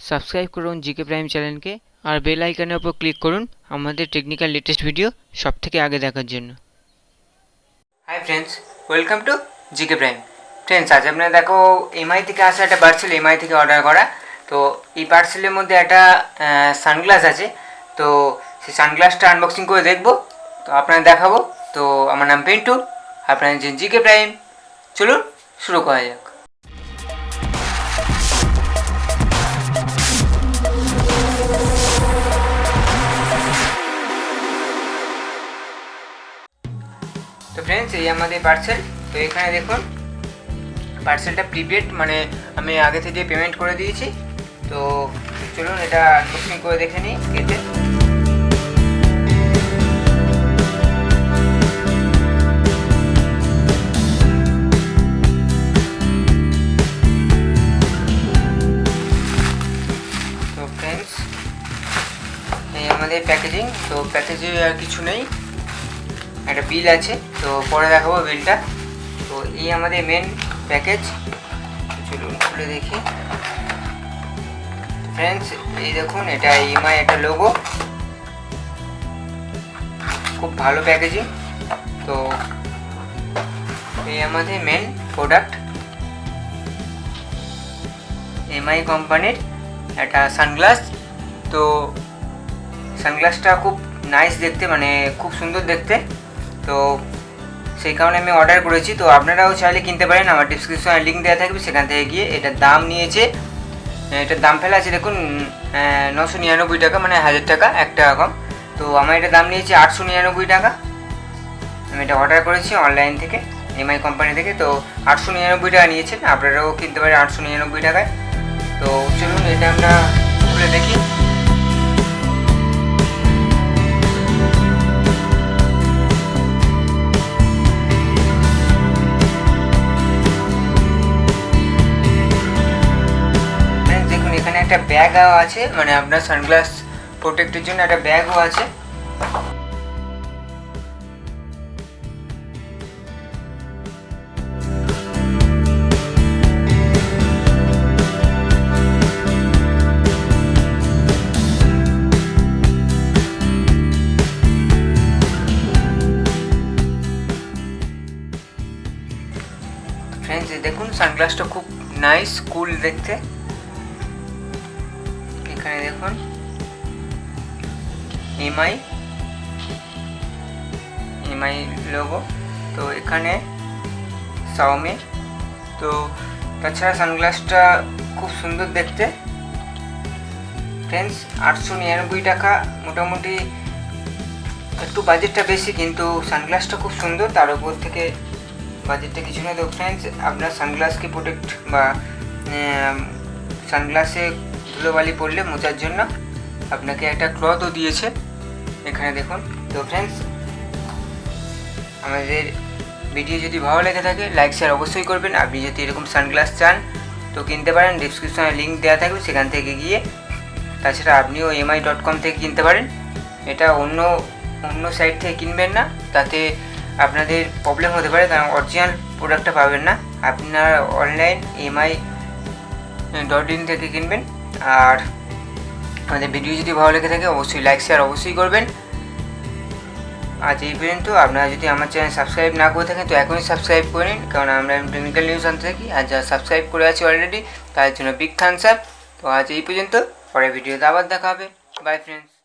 Subscribe করুন GK prime চ্যানেলকে আর bell আইকনের উপর ক্লিক করুন আমাদের টেকনিক্যাল লেটেস্ট ভিডিও সবথেকে আগে দেখার জন্য। Hi friends, welcome to GK prime. Friends, আজ আপনারা দেখো এমআই থেকে আসা একটা পার্সেল, এমআই থেকে অর্ডার করা। তো এই পার্সেলের মধ্যে একটা সানগ্লাস আছে। তো সেই সানগ্লাসটা আনবক্সিং করে দেখব, তো আপনাদের দেখাবো। তো আমার নাম পিন্টু, আপনারা যে জিকে প্রাইম। চলুন শুরু করা যাক। তো ফ্রেন্ডস, এই আমাদের পার্সেল। তো এখানে দেখুন পার্সেলটা প্রিপেড, মানে আমি আগে থেকে পেমেন্ট করে দিয়েছি। তো চলুন এটা আনবক্সিং করে দেখে নিই কেটে। তো ফ্রেন্ডস, এই আমাদের প্যাকেজিং। তো প্যাকেজে আর কিছু নেই, একটা বিল আছে, তো পরে দেখাবো বিলটা। তো এই আমাদের মেন প্যাকেজ। চলুন খুলে দেখি। ফ্রেন্ডস, এই দেখুন এটা এমআই একটা লোগো, খুব ভালো প্যাকেজিং। তো এই আমাদের মেন প্রোডাক্ট, এমআই কোম্পানির একটা সানগ্লাস। তো সানগ্লাসটা খুব নাইস দেখতে, মানে খুব সুন্দর দেখতে। তো সেই কারণে আমি অর্ডার করেছি। তো আপনারাও চাইলে কিনতে পারেন, আমার ডিসক্রিপশনে লিঙ্ক দেওয়া থাকবে, সেখান থেকে গিয়ে। এটার দাম নিয়েছে, এটার দাম ফেলা আছে দেখুন 999 টাকা, মানে 1000 টাকা, 1 টাকা কম। তো আমার এটা দাম নিয়েছে 899 টাকা। আমি এটা অর্ডার করেছি অনলাইন থেকে, এমআই কোম্পানি থেকে। তো 899 টাকা নিয়েছেন, আপনারাও কিনতে পারেন 899 টাকায়। তো চলুন এটা আমরা খুলে দেখি। এখানে একটা ব্যাগও আছে, মানে আপনার সানগ্লাস প্রোটেক্টের জন্য একটা ব্যাগও আছে। ফ্রেন্ডস, দেখুন সানগ্লাসটা খুব নাইস, কুল দেখতে। এখানে দেখুন এমআই লোগো। তো এখানে শাওমি। তো তাছাড়া সানগ্লাসটা খুব সুন্দর দেখতে। ফ্রেন্ডস, 899 টাকা, মোটামুটি একটু বাজেটটা বেশি, কিন্তু সানগ্লাসটা খুব সুন্দর। তার উপর থেকে বাজেটটা কিছু না। তো ফ্রেন্ডস, আপনার সানগ্লাসকে প্রোটেক্ট বা সানগ্লাসে ধুলোবালি পড়লে মোছার জন্য আপনাকে একটা ক্লথও দিয়েছে, এখানে দেখুন। তো ফ্রেন্ডস, আমাদের ভিডিও যদি ভালো লেগে থাকে লাইক শেয়ার অবশ্যই করবেন। আপনি যদি এরকম সানগ্লাস চান তো কিনতে পারেন, ডিসক্রিপশনে লিঙ্ক দেওয়া থাকবে, সেখান থেকে গিয়ে। তাছাড়া আপনিও mi.com থেকে কিনতে পারেন। এটা অন্য সাইট থেকে কিনবেন না, তাতে আপনাদের প্রবলেম হতে পারে, কারণ অরিজিনাল প্রোডাক্টটা পাবেন না। আপনার অনলাইন mi.in থেকে কিনবেন। আর আমাদের ভিডিও যদি ভালো লেগে থাকে অবশ্যই লাইক শেয়ার অবশ্যই করবেন। আজ এই পর্যন্ত। আপনারা যদি আমার চ্যানেল সাবস্ক্রাইব না করে থাকেন তো এখনই সাবস্ক্রাইব করে নিন, কারণ আমরা টেকনিক্যাল নিউজ আনতে থাকি। আর যারা সাবস্ক্রাইব করে আছি অলরেডি তার জন্য বিগ থামস আপ। তো আজ এই পর্যন্ত, পরের ভিডিওতে আবার দেখা হবে। By friends.